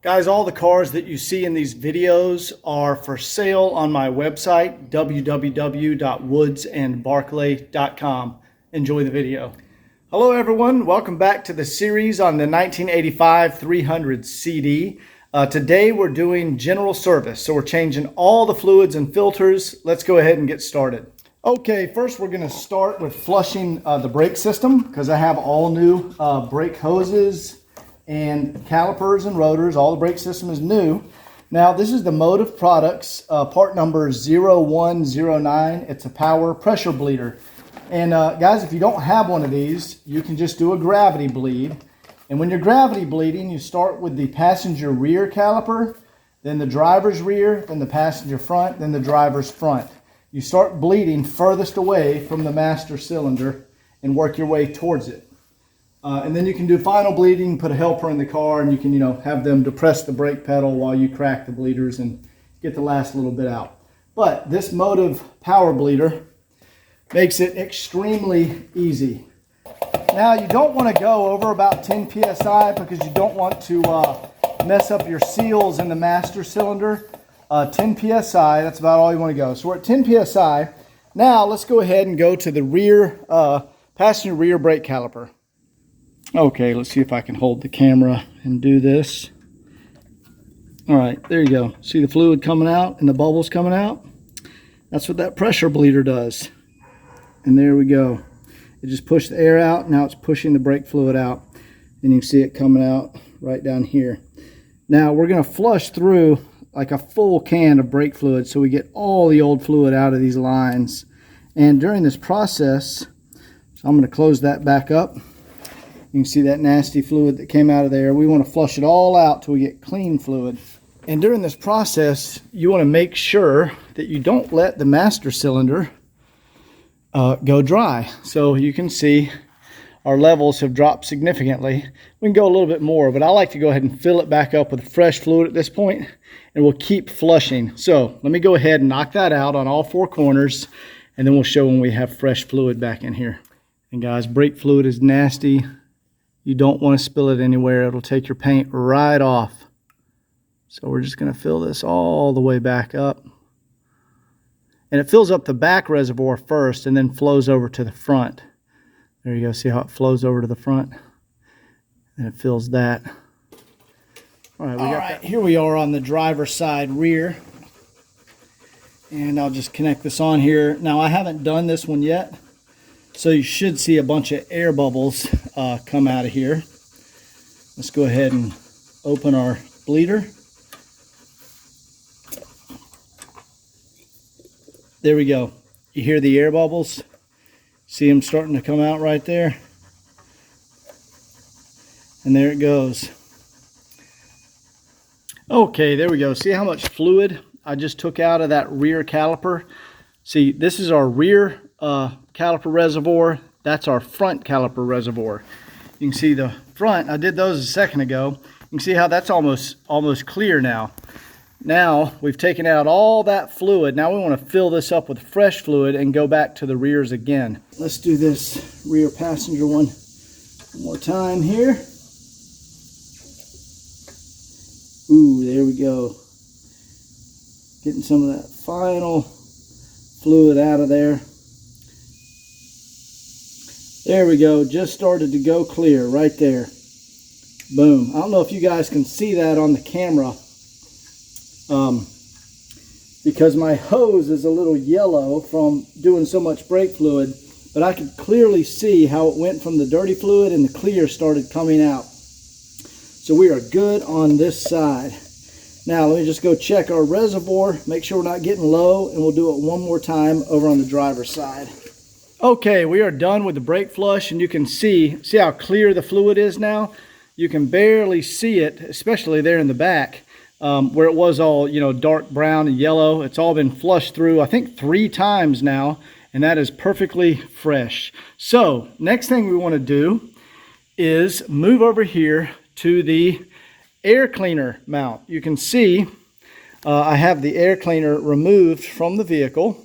Guys, all the cars that you see in these videos are for sale on my website, www.woodsandbarclay.com. Enjoy the video. Hello everyone, welcome back to the series on the 1985 300 CD. Today we're doing general service, so we're changing all the fluids and filters. Let's go ahead and get started. Okay, first we're going to start with flushing the brake system because I have all new brake hoses and calipers and rotors. All the brake system is new. Now this is the Motive Products part number 0109. It's a power pressure bleeder. And guys, if you don't have one of these, you can just do a gravity bleed. And when you're gravity bleeding, you start with the passenger rear caliper, then the driver's rear, then the passenger front, then the driver's front. You start bleeding furthest away from the master cylinder and work your way towards it. And then you can do final bleeding, put a helper in the car, and you can, have them depress the brake pedal while you crack the bleeders and get the last little bit out. But this Motive power bleeder makes it extremely easy. Now you don't want to go over about 10 psi because you don't want to mess up your seals in the master cylinder. 10 psi, that's about all you want to go. So we're at 10 psi. Now let's go ahead and go to the rear passenger rear brake caliper. Okay, let's see if I can hold the camera and do this. All right, there you go. See the fluid coming out and the bubbles coming out? That's what that pressure bleeder does. And there we go. It just pushed the air out. Now it's pushing the brake fluid out. And you can see it coming out right down here. Now we're going to flush through like a full can of brake fluid so we get all the old fluid out of these lines. And during this process, so I'm going to close that back up. You can see that nasty fluid that came out of there. We want to flush it all out till we get clean fluid. And during this process, you want to make sure that you don't let the master cylinder go dry. So you can see our levels have dropped significantly. We can go a little bit more, but I like to go ahead and fill it back up with fresh fluid at this point, and we'll keep flushing. So let me go ahead and knock that out on all four corners, and then we'll show when we have fresh fluid back in here. And guys, brake fluid is nasty. You don't want to spill it anywhere. It'll take your paint right off. So we're just going to fill this all the way back up. And it fills up the back reservoir first and then flows over to the front. There you go. See how it flows over to the front? And it fills that. All right, that. Here we are on the driver's side rear. And I'll just connect this on here. Now, I haven't done this one yet. So you should see a bunch of air bubbles come out of here. Let's go ahead and open our bleeder. There we go. You hear the air bubbles? See them starting to come out right there? And there it goes. Okay, there we go. See how much fluid I just took out of that rear caliper? See, this is our rear caliper reservoir. That's our front caliper reservoir. You can see the front. I did those a second ago. You can see how that's almost clear now. Now we've taken out all that fluid. Now we want to fill this up with fresh fluid and go back to the rears again. Let's do this rear passenger one more time here. Ooh, there we go. Getting some of that final fluid out of there. There we go. Just started to go clear right there. Boom. I don't know if you guys can see that on the camera. Because my hose is a little yellow from doing so much brake fluid, but I could clearly see how it went from the dirty fluid and the clear started coming out. So we are good on this side. Now let me just go check our reservoir, make sure we're not getting low, and we'll do it one more time over on the driver's side. Okay, we are done with the brake flush, and you can see how clear the fluid is now. You can barely see it, especially there in the back. Where it was all, dark brown and yellow. It's all been flushed through, I think 3 times now, and that is perfectly fresh. So next thing we want to do is move over here to the air cleaner mount. You can see I have the air cleaner removed from the vehicle,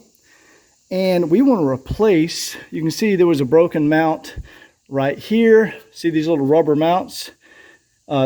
and we want to replace, you can see there was a broken mount right here. See these little rubber mounts?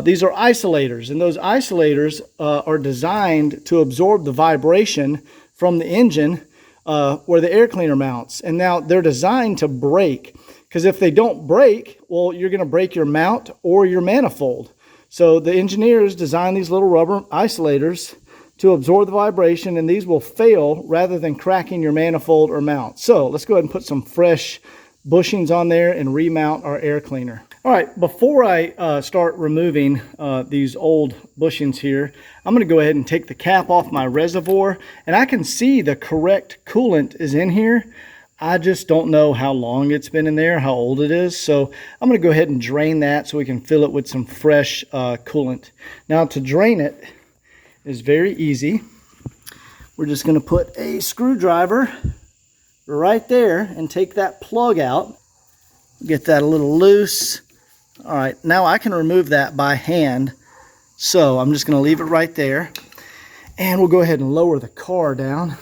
These are isolators, and those isolators are designed to absorb the vibration from the engine where the air cleaner mounts. And now they're designed to break, because if they don't break, well, you're going to break your mount or your manifold. So the engineers designed these little rubber isolators to absorb the vibration, and these will fail rather than cracking your manifold or mount. So let's go ahead and put some fresh bushings on there and remount our air cleaner. All right, before I start removing these old bushings here, I'm going to go ahead and take the cap off my reservoir, and I can see the correct coolant is in here. I just don't know how long it's been in there, how old it is. So I'm going to go ahead and drain that so we can fill it with some fresh coolant. Now, to drain it is very easy. We're just going to put a screwdriver right there and take that plug out. Get that a little loose. All right, now I can remove that by hand. So I'm just going to leave it right there. And we'll go ahead and lower the car down.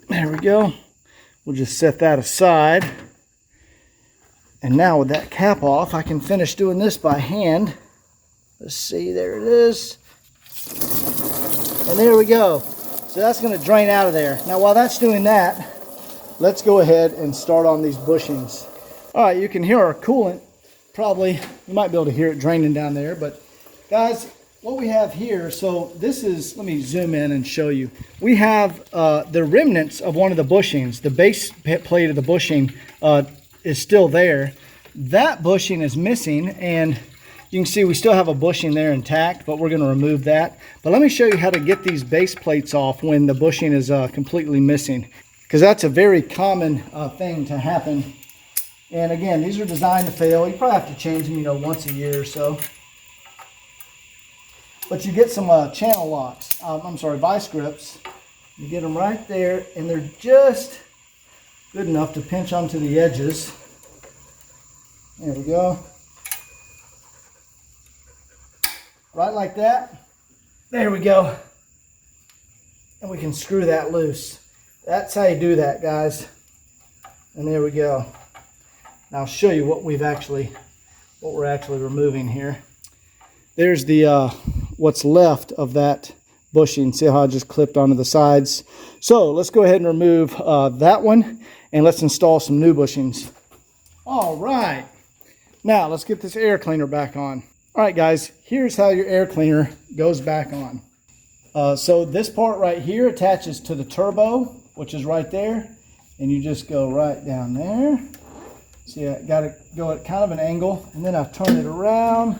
There we go. We'll just set that aside. And now with that cap off, I can finish doing this by hand. Let's see, there it is. And there we go. So that's going to drain out of there. Now while that's doing that, let's go ahead and start on these bushings. All right, you can hear our coolant. Probably, you might be able to hear it draining down there. But guys, what we have here, so this is, let me zoom in and show you. We have the remnants of one of the bushings. The base plate of the bushing is still there. That bushing is missing, and you can see we still have a bushing there intact, but we're going to remove that. But let me show you how to get these base plates off when the bushing is completely missing, because that's a very common thing to happen. And again, these are designed to fail. You probably have to change them, once a year or so. But you get some channel locks, vice grips. You get them right there, and they're just good enough to pinch onto the edges. There we go. Right like that. There we go. And we can screw that loose. That's how you do that, guys. And there we go. Now I'll show you what we're actually removing here. There's the what's left of that bushing. See how I just clipped onto the sides? So let's go ahead and remove that one, and let's install some new bushings. All right. Now let's get this air cleaner back on. All right, guys, here's how your air cleaner goes back on. So this part right here attaches to the turbo, which is right there, and you just go right down there. See, I got to go at kind of an angle, and then I turn it around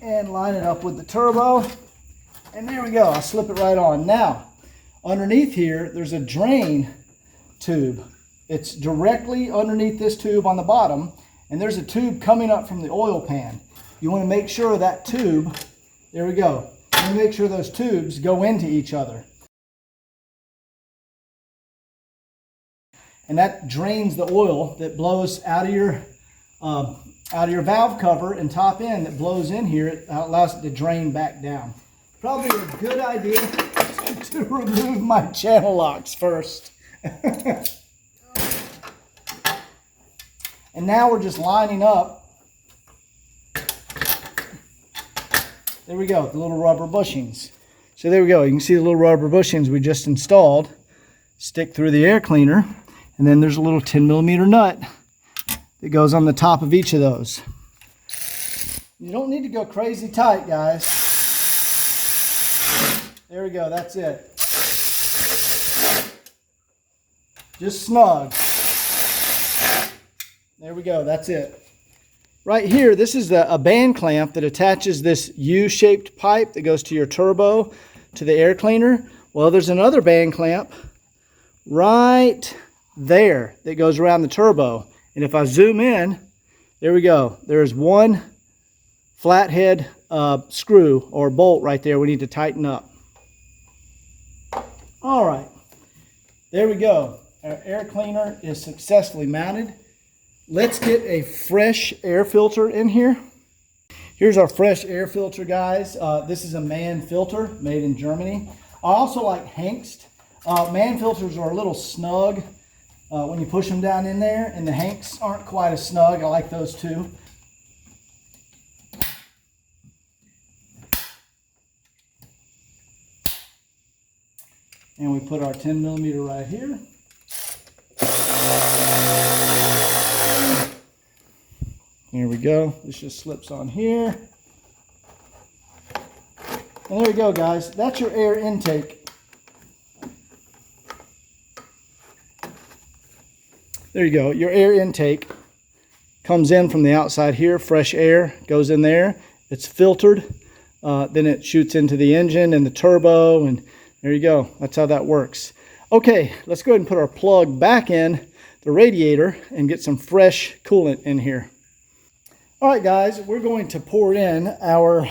and line it up with the turbo, and there we go. I slip it right on. Now, underneath here, there's a drain tube. It's directly underneath this tube on the bottom, and there's a tube coming up from the oil pan. You want to make sure that tube, there we go. You want to make sure those tubes go into each other. And that drains the oil that blows out of your valve cover and top end that blows in here. It allows it to drain back down. Probably a good idea to remove my channel locks first. And now we're just lining up. There we go, the little rubber bushings. So there we go. You can see the little rubber bushings we just installed stick through the air cleaner. And then there's a little 10mm nut that goes on the top of each of those. You don't need to go crazy tight, guys. There we go, that's it. Just snug. There we go, that's it. Right here, this is a band clamp that attaches this U-shaped pipe that goes to your turbo to the air cleaner. Well, there's another band clamp right there that goes around the turbo. And if I zoom in, there we go. There's one flathead screw or bolt right there we need to tighten up. All right, there we go. Our air cleaner is successfully mounted. Let's get a fresh air filter in here. Here's our fresh air filter, guys. This is a MAN filter made in Germany. I also like Hengst. MAN filters are a little snug when you push them down in there, and the Hengsts aren't quite as snug. I like those too. And we put our 10 millimeter right here. Here we go. This just slips on here. And there you go, guys. That's your air intake. There you go. Your air intake comes in from the outside here. Fresh air goes in there. It's filtered. Then it shoots into the engine and the turbo. And there you go. That's how that works. Okay, let's go ahead and put our plug back in the radiator and get some fresh coolant in here. All right, guys, we're going to pour in our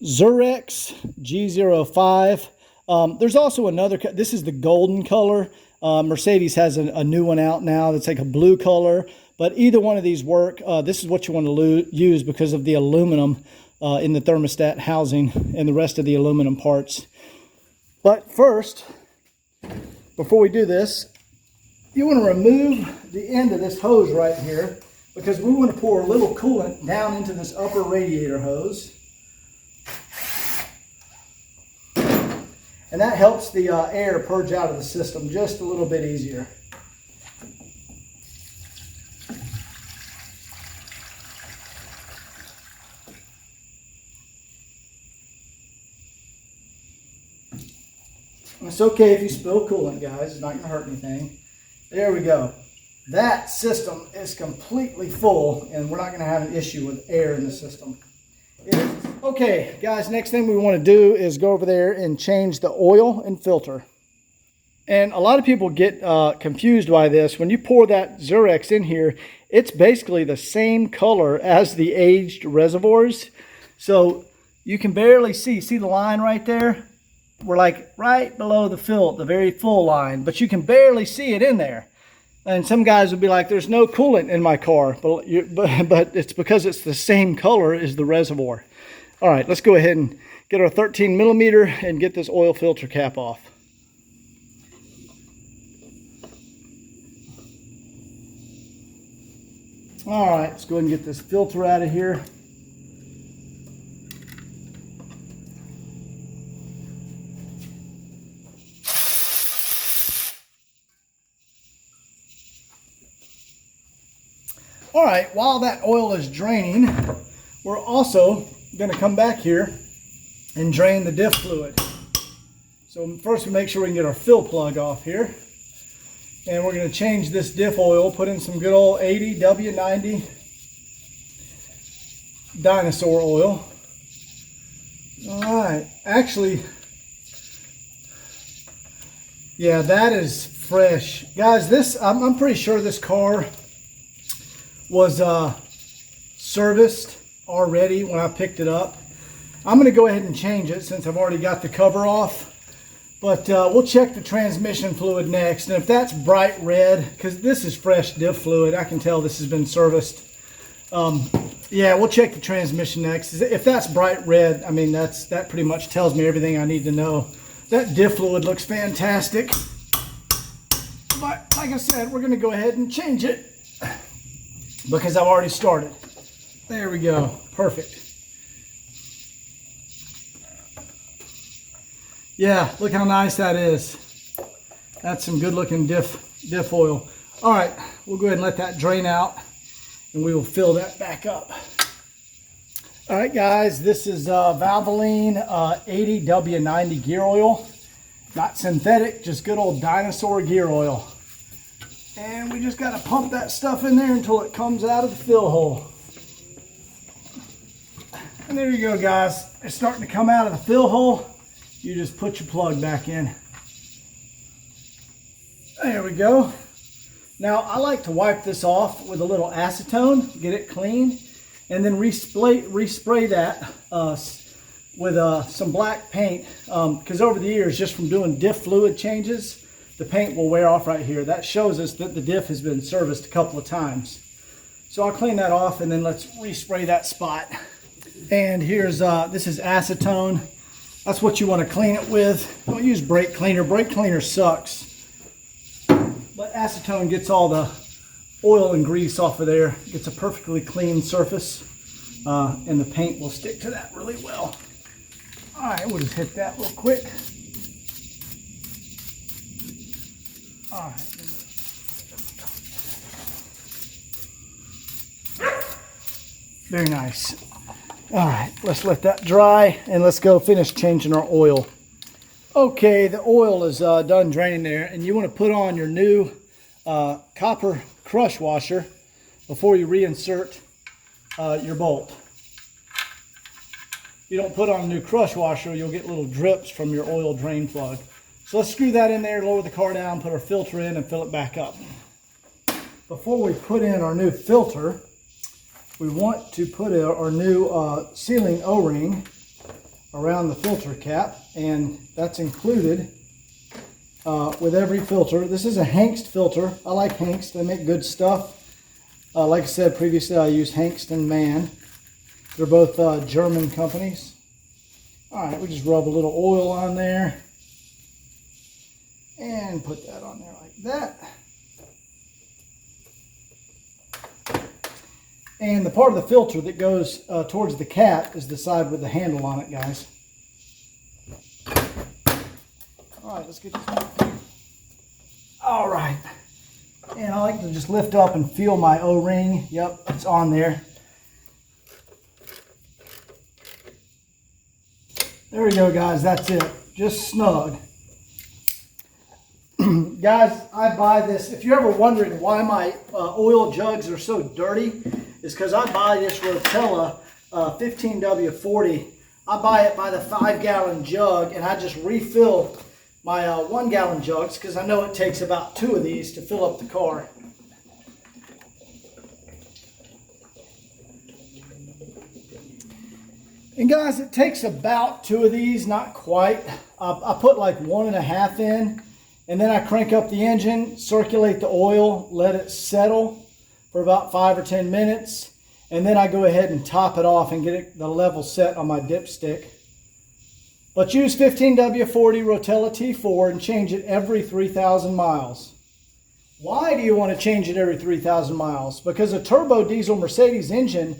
Zurex G05. There's also another, this is the golden color. Mercedes has a new one out now that's like a blue color, but either one of these work. This is what you want to use because of the aluminum in the thermostat housing and the rest of the aluminum parts. But first, before we do this, you want to remove the end of this hose right here, because we want to pour a little coolant down into this upper radiator hose. And that helps the air purge out of the system just a little bit easier. It's okay if you spill coolant, guys. It's not going to hurt anything. There we go. That system is completely full, and we're not going to have an issue with air in the system. Okay, guys, next thing we want to do is go over there and change the oil and filter. And a lot of people get confused by this. When you pour that Zurex in here, it's basically the same color as the aged reservoirs. So you can barely see the line right there? We're like right below the very full line, but you can barely see it in there. And some guys would be like, there's no coolant in my car, but it's because it's the same color as the reservoir. All right, let's go ahead and get our 13 millimeter and get this oil filter cap off. All right, let's go ahead and get this filter out of here. All right, while that oil is draining, we're also going to come back here and drain the diff fluid. So first we make sure we can get our fill plug off here. And we're going to change this diff oil, put in some good old 80 W90 dinosaur oil. All right, actually, yeah, that is fresh. Guys, I'm pretty sure this car was serviced already when I picked it up. I'm going to go ahead and change it since I've already got the cover off. But we'll check the transmission fluid next. And if that's bright red, because this is fresh diff fluid, I can tell this has been serviced. Yeah, we'll check the transmission next. If that's bright red, I mean, that pretty much tells me everything I need to know. That diff fluid looks fantastic. But like I said, we're going to go ahead and change it because I've already started. There we go. Perfect. Yeah, look how nice that is. That's some good looking diff oil. All right, we'll go ahead and let that drain out and we will fill that back up. All right, guys, this is Valvoline 80W90 gear oil. Not synthetic, just good old dinosaur gear oil. And we just got to pump that stuff in there until it comes out of the fill hole. And there you go, guys. It's starting to come out of the fill hole. You just put your plug back in. There we go. Now, I like to wipe this off with a little acetone, get it clean, and then respray that with some black paint. Because over the years, just from doing diff fluid changes, the paint will wear off right here. That shows us that the diff has been serviced a couple of times. So I'll clean that off and then let's respray that spot. And here's, this is acetone. That's what you want to clean it with. Don't use brake cleaner. Brake cleaner sucks. But acetone gets all the oil and grease off of there. Gets a perfectly clean surface. And the paint will stick to that really well. All right, we'll just hit that real quick. All right. Very nice. All right, let's let that dry and let's go finish changing our oil. Okay, the oil is done draining there, and you want to put on your new copper crush washer before you reinsert your bolt. If you don't put on a new crush washer, you'll get little drips from your oil drain plug. So let's screw that in there, lower the car down, put our filter in, and fill it back up. Before we put in our new filter, we want to put our new sealing O-ring around the filter cap, and that's included with every filter. This is a Hengst filter. I like Hengst. They make good stuff. Like I said previously, I use Hengst and Mann. They're both German companies. All right, we just rub a little oil on there and put that on there like that. And the part of the filter that goes towards the cap is the side with the handle on it, guys. All right, let's get this. All right. And I like to just lift up and feel my O-ring. Yep, it's on there. There we go, guys. That's it. Just snug. Guys, I buy this. If you're ever wondering why my oil jugs are so dirty, is because I buy this Rotella 15W40. I buy it by the 5-gallon jug, and I just refill my 1-gallon jugs because I know it takes about 2 of these to fill up the car. And guys, it takes about 2 of these, not quite. I put like 1.5 in, and then I crank up the engine, circulate the oil, let it settle for about 5 or 10 minutes, and then I go ahead and top it off and get the level set on my dipstick. But use 15W40 Rotella T4 and change it every 3,000 miles. Why do you want to change it every 3,000 miles? Because a turbo diesel Mercedes engine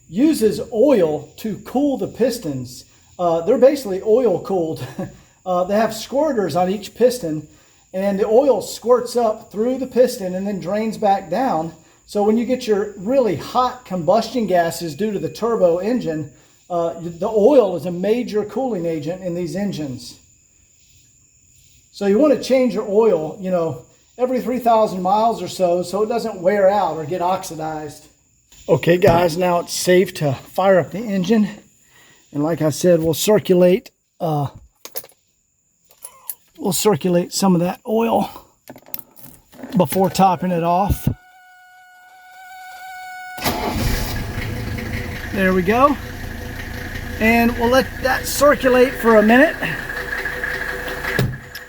uses oil to cool the pistons. They're basically oil cooled. They have squirters on each piston, and the oil squirts up through the piston and then drains back down. So when you get your really hot combustion gases due to the turbo engine, the oil is a major cooling agent in these engines. So you want to change your oil, you know, every 3,000 miles or so it doesn't wear out or get oxidized. Okay guys, now it's safe to fire up the engine. And like I said, we'll circulate some of that oil before topping it off. There we go. And we'll let that circulate for a minute.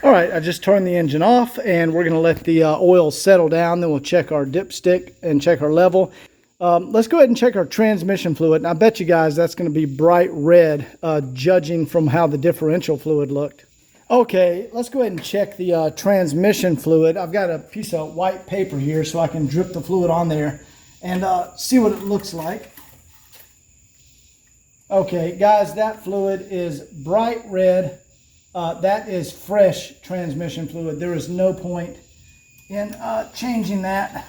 All right, I just turned the engine off, and we're gonna let the oil settle down. Then we'll check our dipstick and check our level. Let's go ahead and check our transmission fluid. And I bet you guys that's gonna be bright red, judging from how the differential fluid looked. Okay, let's go ahead and check the transmission fluid. I've got a piece of white paper here so I can drip the fluid on there and see what it looks like. Okay, guys, that fluid is bright red. That is fresh transmission fluid. There is no point in changing that.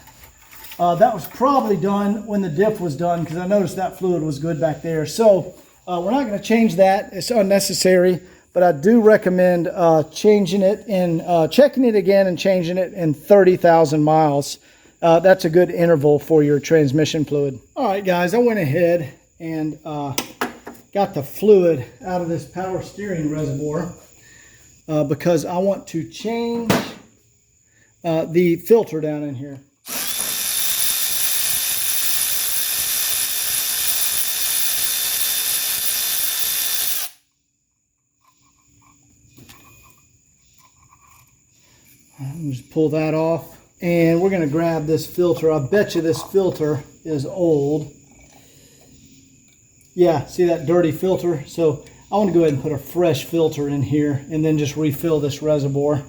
That was probably done when the diff was done, because I noticed that fluid was good back there. So we're not going to change that. It's unnecessary, but I do recommend changing it and checking it again and changing it in 30,000 miles. That's a good interval for your transmission fluid. All right, guys, I went ahead and got the fluid out of this power steering reservoir because I want to change the filter down in here. Just pull that off, and we're going to grab this filter. I bet you this filter is old. Yeah, see that dirty filter? So I want to go ahead and put a fresh filter in here and then just refill this reservoir.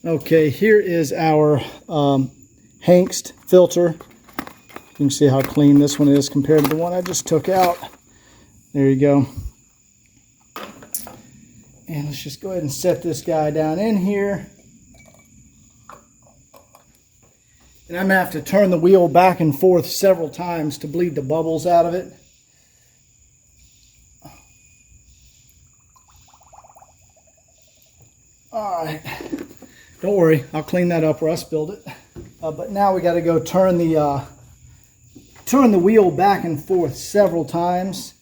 Okay, here is our Hengst filter. You can see how clean this one is compared to the one I just took out. There you go. And let's just go ahead and set this guy down in here. And I'm going to have to turn the wheel back and forth several times to bleed the bubbles out of it. All right. Don't worry, I'll clean that up where I spilled it. But now we got to go turn the wheel back and forth several times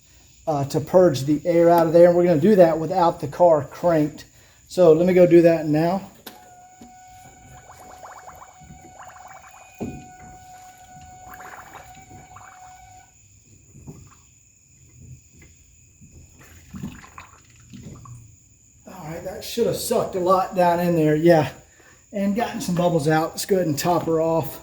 to purge the air out of there. And we're going to do that without the car cranked. So let me go do that now. Alright, that should have sucked a lot down in there, yeah. And gotten some bubbles out. Let's go ahead and top her off.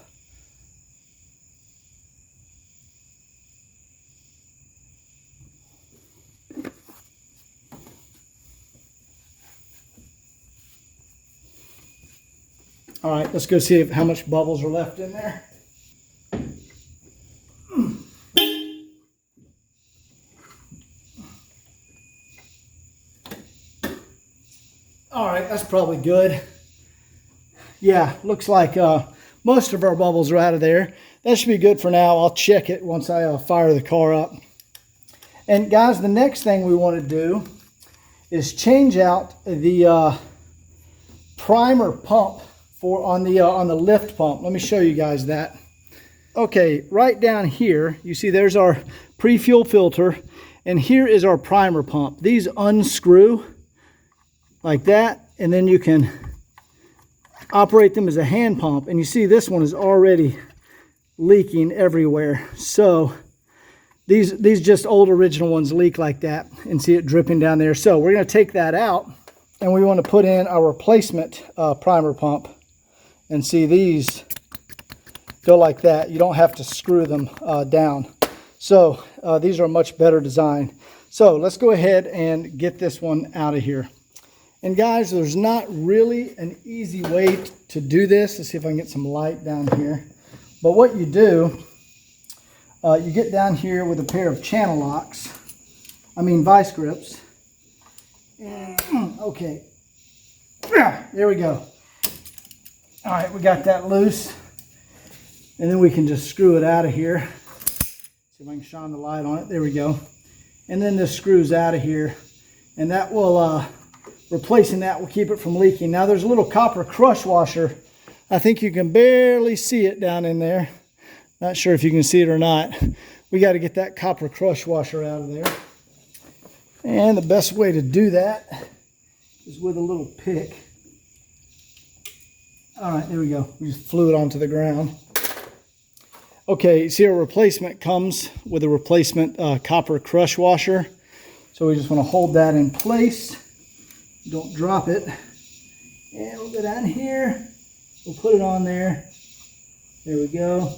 Alright, let's go see how much bubbles are left in there. Alright, that's probably good. Yeah, looks like most of our bubbles are out of there. That should be good for now. I'll check it once I fire the car up. And guys, the next thing we want to do is change out the primer pump on the lift pump. Let me show you guys that. Okay, right down here, you see there's our pre-fuel filter, and here is our primer pump. These unscrew like that, and then you can operate them as a hand pump. And you see this one is already leaking everywhere. So these just old original ones leak like that, and see it dripping down there. So we're going to take that out, and we want to put in our replacement primer pump. And see, these go like that. You don't have to screw them down. So these are a much better design. So let's go ahead and get this one out of here. And guys, there's not really an easy way to do this. Let's see if I can get some light down here. But what you do, you get down here with a pair of channel locks. Vice grips. Okay. There we go. All right, we got that loose. And then we can just screw it out of here. See if I can shine the light on it. There we go. And then this screws out of here. And that will, replacing that will keep it from leaking. Now there's a little copper crush washer. I think you can barely see it down in there. Not sure if you can see it or not. We got to get that copper crush washer out of there. And the best way to do that is with a little pick. All right, there we go. We just flew it onto the ground. Okay, see our replacement comes with a replacement copper crush washer. So we just want to hold that in place. Don't drop it. And we'll go down here. We'll put it on there. There we go.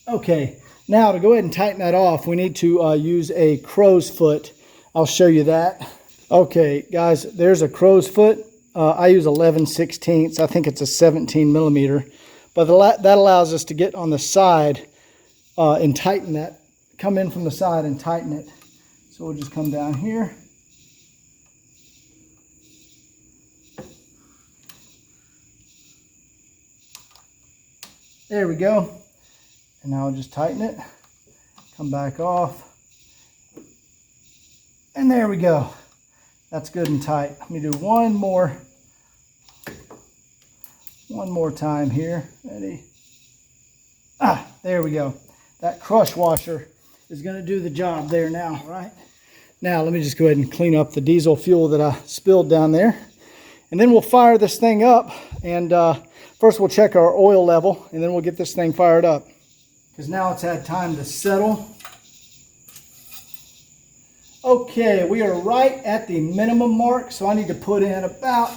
Okay, now to go ahead and tighten that off, we need to use a crow's foot. I'll show you that. Okay, guys, there's a crow's foot. I use 11/16. I think it's a 17 millimeter. But that allows us to get on the side and tighten that. Come in from the side and tighten it. So we'll just come down here. There we go. And now I'll just tighten it. Come back off. And there we go. That's good and tight. Let me do one more time here. Ready? There we go. That crush washer is going to do the job there now, right? Now let me just go ahead and clean up the diesel fuel that I spilled down there. And then we'll fire this thing up. And first we'll check our oil level, and then we'll get this thing fired up. Because now it's had time to settle. Okay, we are right at the minimum mark, so I need to put in about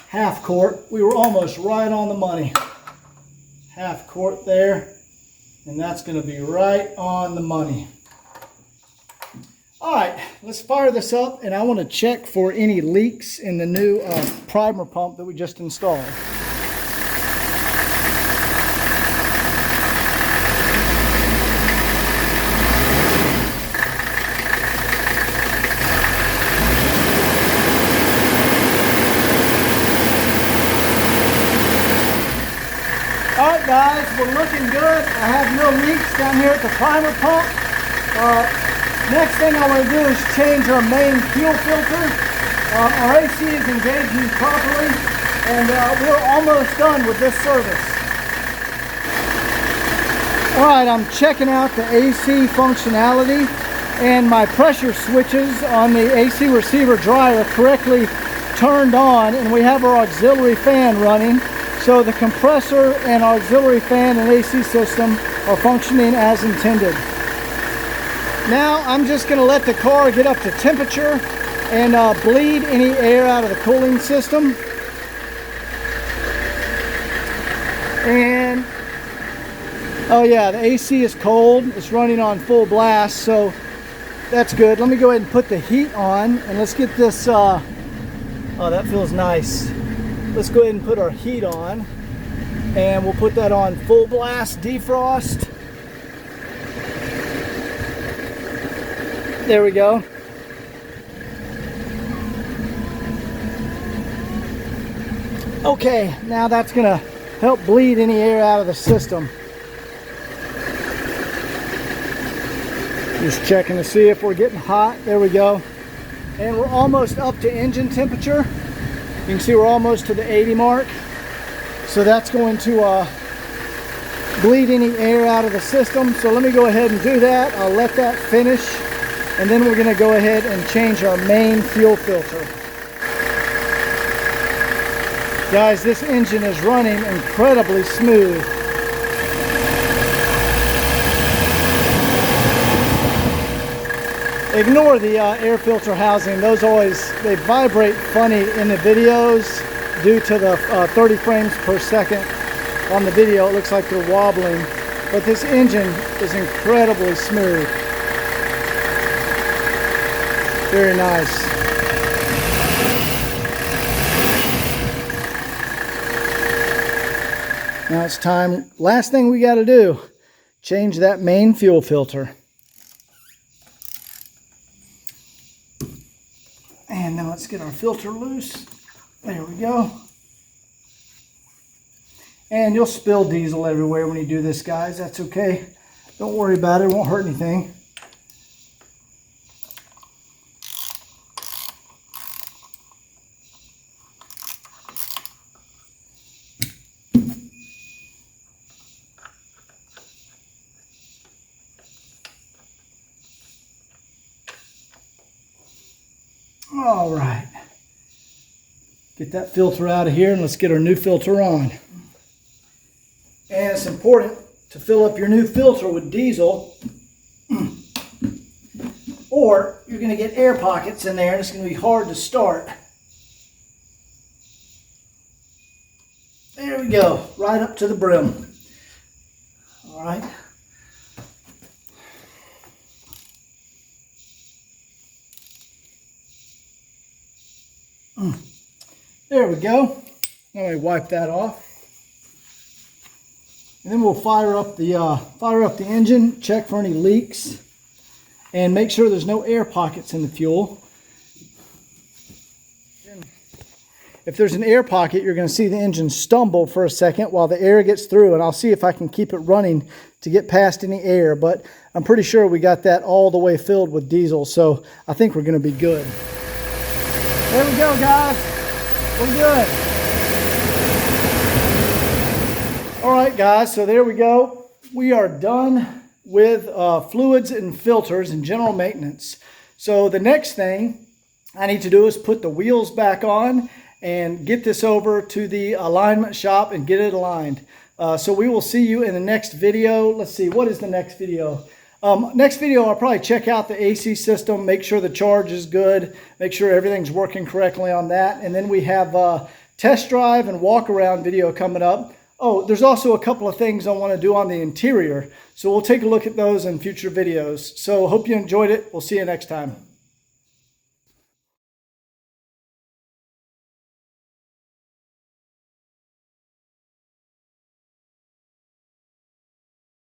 half quart. We were almost right on the money. Half quart there, and that's going to be right on the money. All right, let's fire this up, and I want to check for any leaks in the new primer pump that we just installed. right, guys, we're looking good. I have no leaks down here at the primer pump. Next thing I want to do is change our main fuel filter. Our AC is engaging properly, and we're almost done with this service. All right, I'm checking out the AC functionality, and my pressure switches on the AC receiver dry are correctly turned on, and we have our auxiliary fan running. So the compressor and auxiliary fan and AC system are functioning as intended. Now I'm just going to let the car get up to temperature and bleed any air out of the cooling system. And oh yeah, the AC is cold. It's running on full blast, so that's good. Let me go ahead and put the heat on, and let's get this, oh, that feels nice. Let's go ahead and put our heat on, and we'll put that on full blast defrost. There we go. Okay, now that's gonna help bleed any air out of the system. Just checking to see if we're getting hot. There we go. And we're almost up to engine temperature. You can see we're almost to the 80 mark. So that's going to bleed any air out of the system. So let me go ahead and do that. I'll let that finish. And then we're going to go ahead and change our main fuel filter. Guys, this engine is running incredibly smooth. Ignore the air filter housing. Those they vibrate funny in the videos due to the 30 frames per second on the video. It looks like they're wobbling, but this engine is incredibly smooth. Very nice. Now it's time, last thing we got to do, change that main fuel filter. And then let's get our filter loose. There we go. And you'll spill diesel everywhere when you do this, guys. That's okay. Don't worry about it. It won't hurt anything. All right, get that filter out of here and let's get our new filter on. And it's important to fill up your new filter with diesel or you're going to get air pockets in there and it's going to be hard to start. There we go, right up to the brim. All right. There we go. Let me wipe that off. And then we'll fire up the engine, check for any leaks, and make sure there's no air pockets in the fuel. If there's an air pocket, you're going to see the engine stumble for a second while the air gets through, and I'll see if I can keep it running to get past any air, but I'm pretty sure we got that all the way filled with diesel, so I think we're going to be good. There we go, guys. We're good. All right, guys, so there we go. We are done with fluids and filters and general maintenance. So the next thing I need to do is put the wheels back on and get this over to the alignment shop and get it aligned. So we will see you in the next video. Let's see, what is the next video? Next video, I'll probably check out the AC system, make sure the charge is good, make sure everything's working correctly on that. And then we have a test drive and walk around video coming up. Oh, there's also a couple of things I want to do on the interior. So we'll take a look at those in future videos. So hope you enjoyed it. We'll see you next time.